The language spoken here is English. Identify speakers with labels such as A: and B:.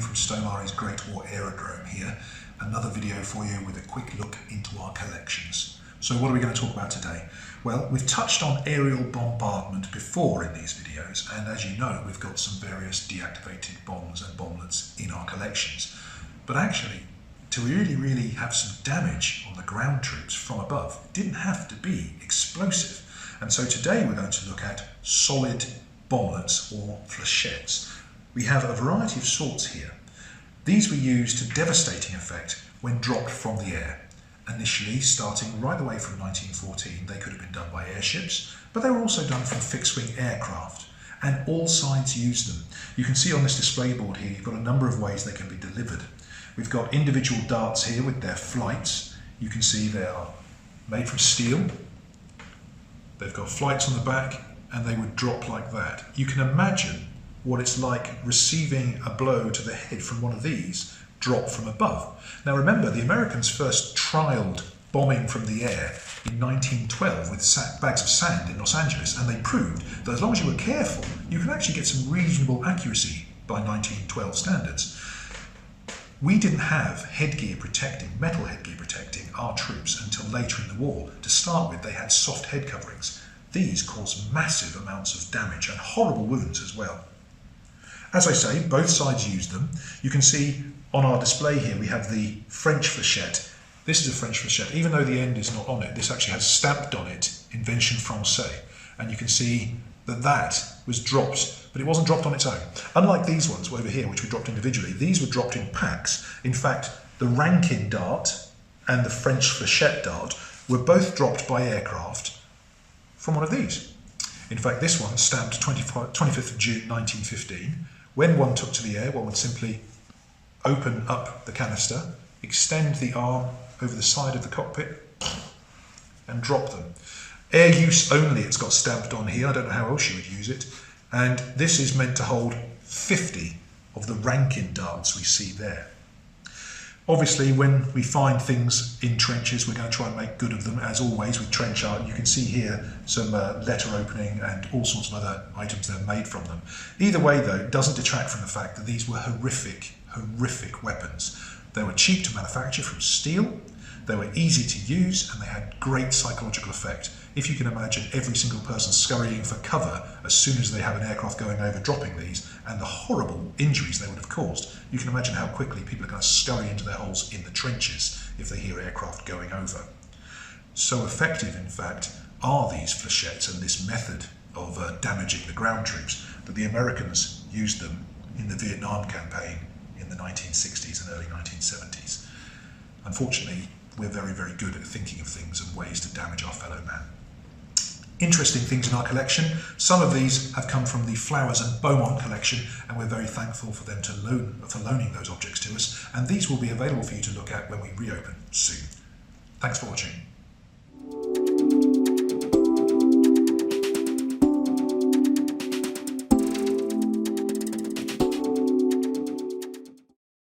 A: from Stow's Great War Aerodrome here. Another video for you with a quick look into our collections. So what are we going to talk about today? Well, we've touched on aerial bombardment before in these videos, and as you know, we've got some various deactivated bombs and bomblets in our collections. But actually, to really have some damage on the ground troops from above, it didn't have to be explosive. And so today we're going to look at solid bomblets or flechettes. We have a variety of sorts here. These were used to devastating effect when dropped from the air. Initially, starting right away from 1914, they could have been done by airships, but they were also done from fixed-wing aircraft, and all sides used them. You can see on this display board here, you've got a number of ways they can be delivered. We've got individual darts here with their flights. You can see they are made from steel. They've got flights on the back, and they would drop like that. You can imagine what it's like receiving a blow to the head from one of these drop from above. Now remember, the Americans first trialled bombing from the air in 1912 with bags of sand in Los Angeles, and they proved that as long as you were careful, you could actually get some reasonable accuracy by 1912 standards. We didn't have headgear protecting, metal headgear protecting our troops until later in the war. To start with, they had soft head coverings. These caused massive amounts of damage and horrible wounds as well. As I say, both sides used them. You can see on our display here we have the French flechette. This is a French flechette. Even though the end is not on it, this actually has stamped on it Invention Française. And you can see that that was dropped, but it wasn't dropped on its own. Unlike these ones over here, which were dropped individually, these were dropped in packs. In fact, the Rankin dart and the French flechette dart were both dropped by aircraft from one of these. In fact, this one stamped 25th of June 1915. When one took to the air, one would simply open up the canister, extend the arm over the side of the cockpit, and drop them. Air use only, it's got stamped on here. I don't know how else you would use it. And this is meant to hold 50 of the Rankin darts we see there. Obviously, when we find things in trenches, we're going to try and make good of them, as always with trench art. You can see here some letter opening and all sorts of other items that are made from them. Either way, though, it doesn't detract from the fact that these were horrific weapons. They were cheap to manufacture from steel, they were easy to use, and they had great psychological effect. If you can imagine every single person scurrying for cover as soon as they have an aircraft going over dropping these, and the horrible injuries they would have caused, you can imagine how quickly people are going to scurry into their holes in the trenches if they hear aircraft going over. So effective, in fact, are these flechettes and this method of damaging the ground troops that the Americans used them in the Vietnam campaign in the 1960s and early 1970s. Unfortunately, we're very good at thinking of things and ways to damage our fellow man. Interesting things in our collection. Some of these have come from the Flowers and Beaumont collection, and we're very thankful for them for loaning those objects to us. And these will be available for you to look at when we reopen soon. Thanks for watching.